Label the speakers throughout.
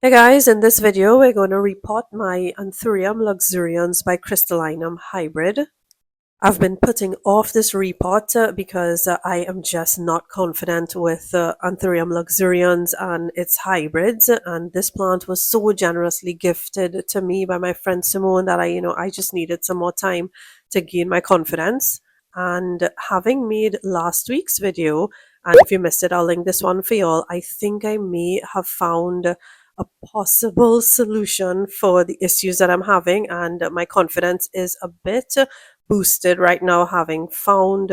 Speaker 1: Hey guys, in this video we're going to repot my Anthurium Luxurians by Crystallinum hybrid. I've been putting off this repot because I am just not confident with Anthurium Luxurians and its hybrids, and this plant was so generously gifted to me by my friend Simone that I just needed some more time to gain my confidence. And having made last week's video, and if you missed it, I'll link this one for y'all, I think I may have found a possible solution for the issues that I'm having, and my confidence is a bit boosted right now having found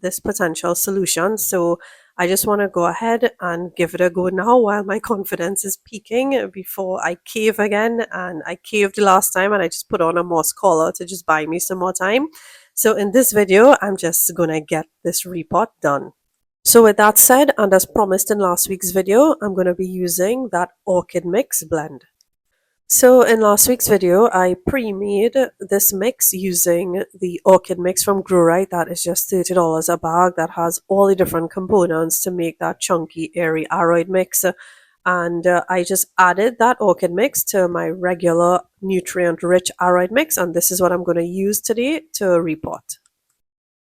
Speaker 1: this potential solution. So I just want to go ahead and give it a go now while my confidence is peaking before I cave again. And I caved last time and I just put on a moss collar to just buy me some more time. So in this video, I'm just going to get this repot done. So with that said, and as promised in last week's video, I'm going to be using that orchid mix blend. So in last week's video, I pre-made this mix using the orchid mix from Aroid that is just $30 a bag that has all the different components to make that chunky, airy Aroid mix. And I just added that orchid mix to my regular nutrient-rich Aroid mix, and this is what I'm going to use today to repot.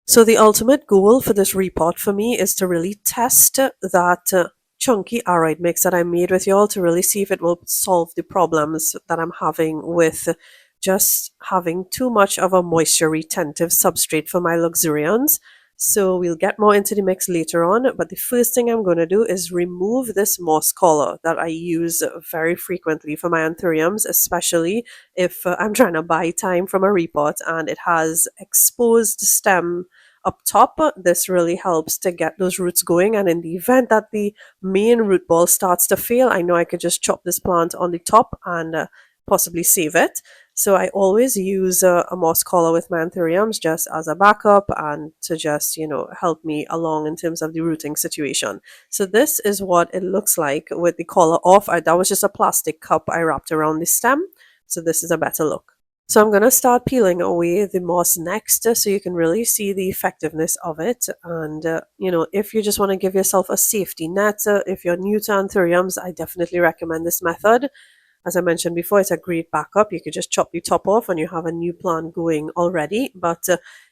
Speaker 1: So the ultimate goal for this repot for me is to really test that chunky Aroid mix that I made with y'all to really see if it will solve the problems that I'm having with just having too much of a moisture retentive substrate for my luxurians. So we'll get more into the mix later on, but the first thing I'm going to do is remove this moss collar that I use very frequently for my anthuriums, especially if I'm trying to buy time from a repot and it has exposed stem up top. This really helps to get those roots going, and in the event that the main root ball starts to fail, I know I could just chop this plant on the top and possibly save it. So I always use a moss collar with my anthuriums just as a backup and to just, help me along in terms of the rooting situation. So this is what it looks like with the collar off. That was just a plastic cup I wrapped around the stem. So this is a better look. So I'm going to start peeling away the moss next so you can really see the effectiveness of it. And, if you just want to give yourself a safety net, if you're new to anthuriums, I definitely recommend this method. As I mentioned before, it's a great backup. You could just chop the top off and you have a new plant going already. But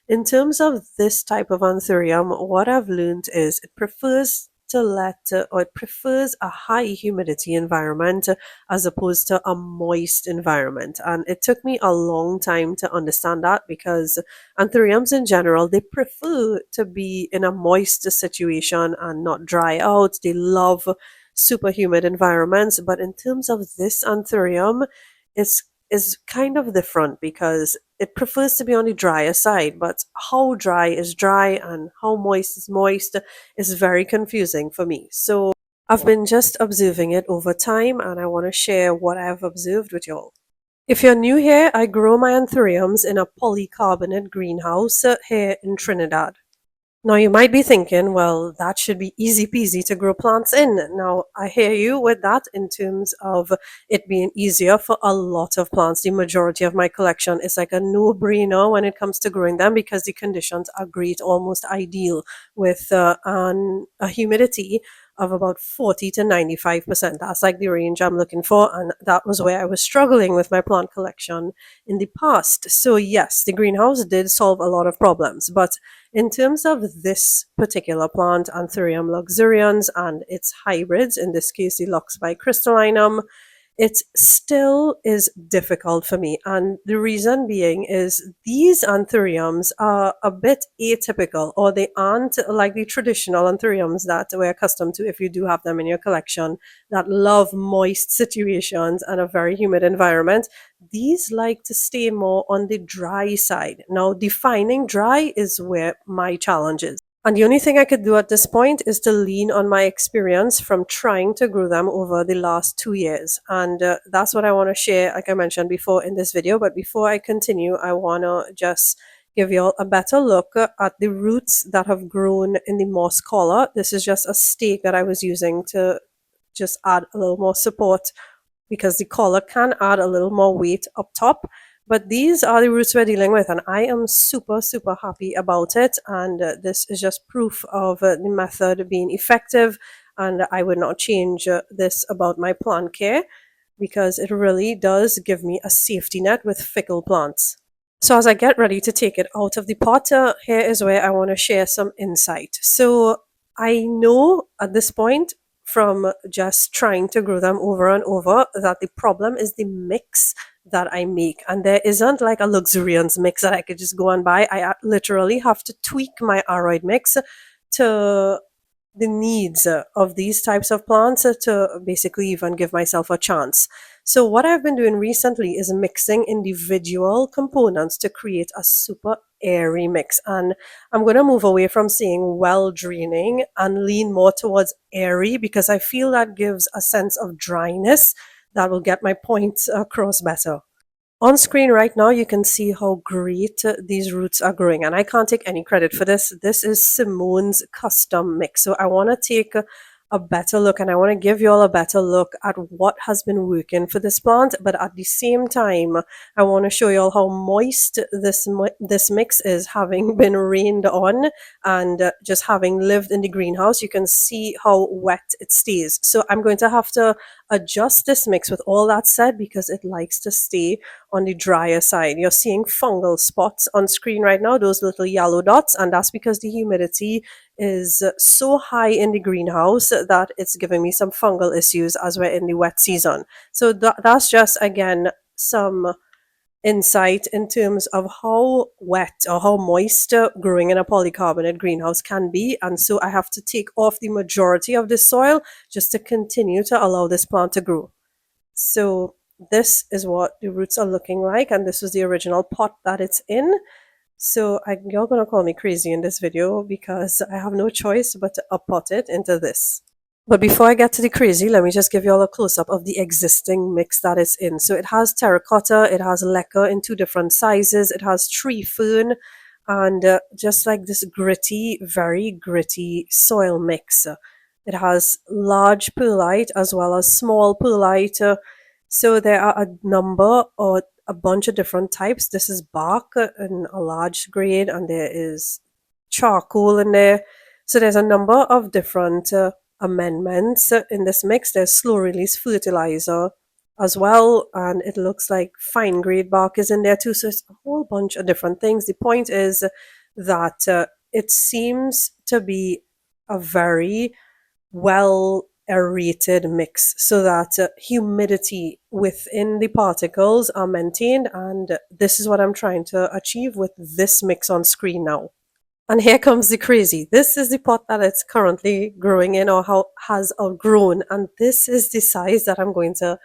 Speaker 1: in terms of this type of anthurium, what I've learned is it prefers a high humidity environment as opposed to a moist environment. And it took me a long time to understand that because anthuriums in general, they prefer to be in a moist situation and not dry out. They love super humid environments. But in terms of this anthurium, it's is kind of different because it prefers to be on the drier side, but how dry is dry and how moist is very confusing for me. So I've been just observing it over time and I want to share what I've observed with y'all. If you're new here, I grow my anthuriums in a polycarbonate greenhouse here in Trinidad. Now you might be thinking, well, that should be easy peasy to grow plants in. Now I hear you with that in terms of it being easier for a lot of plants. The majority of my collection is like a no-brainer when it comes to growing them because the conditions are great, almost ideal, with a humidity of about 40 to 95%. That's like the range I'm looking for, and that was where I was struggling with my plant collection in the past. So yes, the greenhouse did solve a lot of problems, but in terms of this particular plant, Anthurium luxurians and its hybrids, in this case the Lux by Crystallinum, it still is difficult for me. And the reason being is these anthuriums are a bit atypical, or they aren't like the traditional anthuriums that we're accustomed to if you do have them in your collection that love moist situations and a very humid environment. These like to stay more on the dry side. Now, defining dry is where my challenge is. And the only thing I could do at this point is to lean on my experience from trying to grow them over the last 2 years. And that's what I want to share, like I mentioned before in this video. But before I continue, I want to just give you all a better look at the roots that have grown in the moss collar. This is just a stake that I was using to just add a little more support because the collar can add a little more weight up top. But these are the roots we're dealing with, and I am super, super happy about it. And this is just proof of the method being effective, and I would not change this about my plant care. because it really does give me a safety net with fickle plants. So as I get ready to take it out of the pot, here is where I want to share some insight. So I know at this point from just trying to grow them over and over that the problem is the mix that I make. And there isn't like a luxuriance mix that I could just go and buy. I literally have to tweak my Aroid mix to the needs of these types of plants to basically even give myself a chance. So what I've been doing recently is mixing individual components to create a super airy mix. And I'm going to move away from saying well draining and lean more towards airy because I feel that gives a sense of dryness that will get my point across better. On screen right now, you can see how great these roots are growing, and I can't take any credit for this. This is Simone's custom mix. So I want to take a better look, and I want to give you all a better look at what has been working for this plant. But at the same time, I want to show you all how moist this mix is, having been rained on and just having lived in the greenhouse. You can see how wet it stays. So I'm going to have to adjust this mix with all that said because it likes to stay on the drier side. You're seeing fungal spots on screen right now, those little yellow dots, and that's because the humidity is so high in the greenhouse that it's giving me some fungal issues as we're in the wet season. So that's just, again, some insight in terms of how wet or how moist growing in a polycarbonate greenhouse can be. And so I have to take off the majority of the soil just to continue to allow this plant to grow. So this is what the roots are looking like, and this was the original pot that it's in. So you're going to call me crazy in this video because I have no choice but to uppot it into this. But before I get to the crazy, let me just give you all a close-up of the existing mix that it's in. So it has terracotta, it has leca in 2 different sizes, it has tree fern, and just like this gritty, very gritty soil mix. It has large perlite as well as small perlite. So there are a number or a bunch of different types. This is bark in a large grade, and there is charcoal in there. So there's a number of different amendments in this mix. There's slow release fertilizer as well, and it looks like fine grade bark is in there too. So it's a whole bunch of different things. The point is that it seems to be a very well aerated mix so that humidity within the particles are maintained, and this is what I'm trying to achieve with this mix on screen now. And here comes the crazy. This is the pot that it's currently growing in or how has outgrown, and this is the size that I'm going to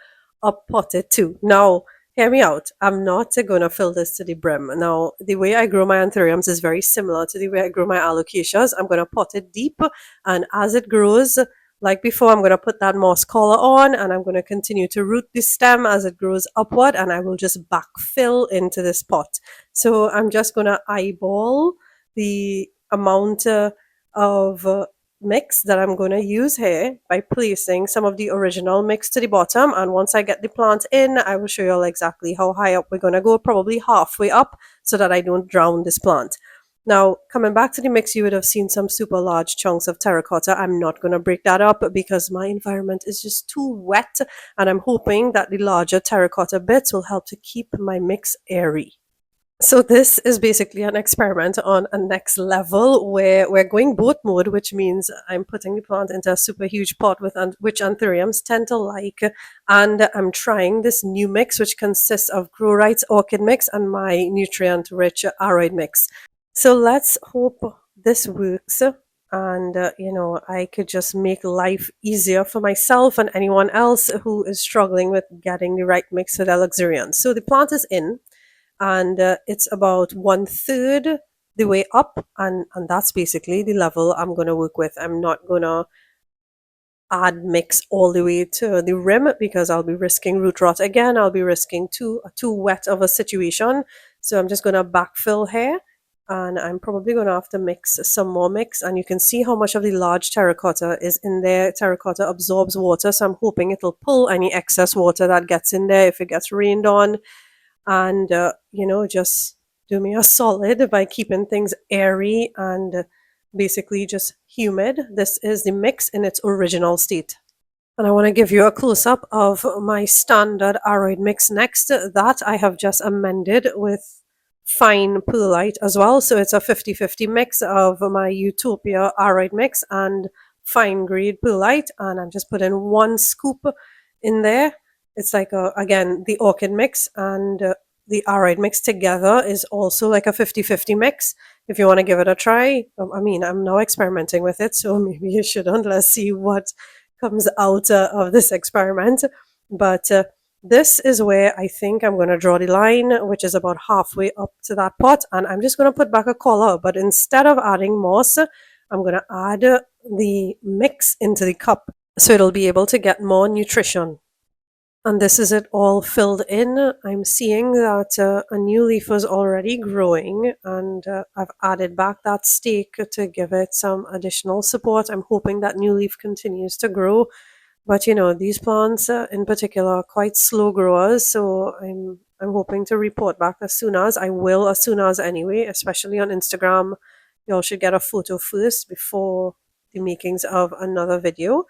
Speaker 1: uppot it to. Now, hear me out. I'm not going to fill this to the brim. Now, the way I grow my anthuriums is very similar to the way I grow my alocasias. I'm going to pot it deep, and as it grows, like before, I'm going to put that moss collar on, and I'm going to continue to root the stem as it grows upward, and I will just backfill into this pot. So I'm just going to eyeball the amount of mix that I'm going to use here by placing some of the original mix to the bottom, and once I get the plant in, I will show you all exactly how high up we're going to go, probably halfway up, so that I don't drown this plant. Now, coming back to the mix, you would have seen some super large chunks of terracotta. I'm not going to break that up because my environment is just too wet, and I'm hoping that the larger terracotta bits will help to keep my mix airy. So this is basically an experiment on a next level where we're going boat mode, which means I'm putting the plant into a super huge pot with which anthuriums tend to like, and I'm trying this new mix which consists of Grow Right's orchid mix and my nutrient-rich Aroid mix. So let's hope this works, and I could just make life easier for myself and anyone else who is struggling with getting the right mix for their luxurians. So the plant is in, and it's about 1/3 the way up, and that's basically the level I'm going to work with. I'm not going to add mix all the way to the rim because I'll be risking root rot again. I'll be risking too wet of a situation. So I'm just going to backfill here, and I'm probably going to have to mix some more mix, and you can see how much of the large terracotta is in there. Terracotta absorbs water, so I'm hoping it'll pull any excess water that gets in there if it gets rained on, and just do me a solid by keeping things airy and basically just humid. This is the mix in its original state. And I want to give you a close-up of my standard Aroid mix next. That I have just amended with fine perlite as well. So it's a 50-50 mix of my Utopia Aroid mix and fine grade perlite. And I'm just putting 1 scoop in there. It's like, again, the orchid mix and the Aroid mix together is also like a 50-50 mix. If you want to give it a try, I mean, I'm now experimenting with it, so maybe you shouldn't. Let's see what comes out of this experiment. But this is where I think I'm going to draw the line, which is about halfway up to that pot. And I'm just going to put back a collar. But instead of adding moss, I'm going to add the mix into the cup so it'll be able to get more nutrition. And this is it all filled in. I'm seeing that a new leaf was already growing, and I've added back that stake to give it some additional support. I'm hoping that new leaf continues to grow. But you know, these plants in particular are quite slow growers, so I'm hoping to report back as soon as I will, as soon as anyway, especially on Instagram. Y'all should get a photo first before the makings of another video.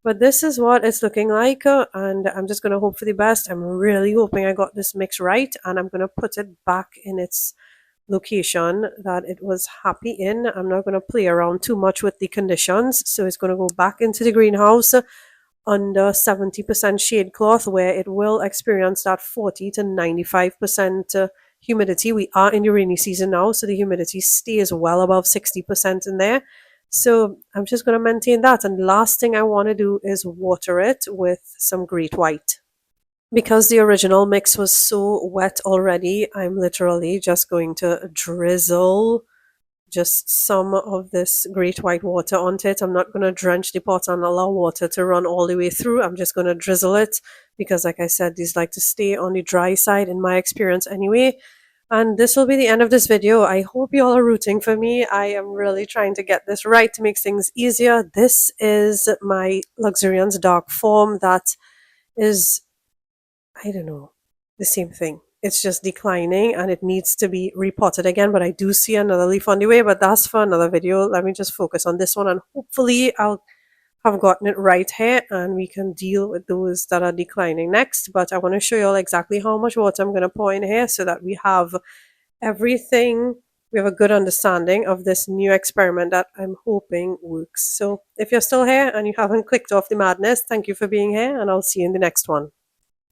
Speaker 1: But this is what it's looking like, and I'm just going to hope for the best. I'm really hoping I got this mix right, and I'm going to put it back in its location that it was happy in. I'm not going to play around too much with the conditions, so it's going to go back into the greenhouse under 70% shade cloth, where it will experience that 40 to 95% humidity. We are in the rainy season now, so the humidity stays well above 60% in there. So I'm just going to maintain that. And the last thing I want to do is water it with some Great White. Because the original mix was so wet already, I'm literally just going to drizzle just some of this Great White water onto it. I'm not going to drench the pot and allow water to run all the way through. I'm just going to drizzle it because, like I said, these like to stay on the dry side in my experience anyway. And this will be the end of this video. I hope you all are rooting for me. I am really trying to get this right to make things easier. This is my Luxurians dark form that is, I don't know, the same thing. It's just declining and it needs to be repotted again. But I do see another leaf on the way, but that's for another video. Let me just focus on this one, and hopefully I'll have gotten it right here and we can deal with those that are declining next. But I want to show you all exactly how much water I'm going to pour in here so that we have everything. We have a good understanding of this new experiment that I'm hoping works. So if you're still here and you haven't clicked off the madness, thank you for being here, and I'll see you in the next one.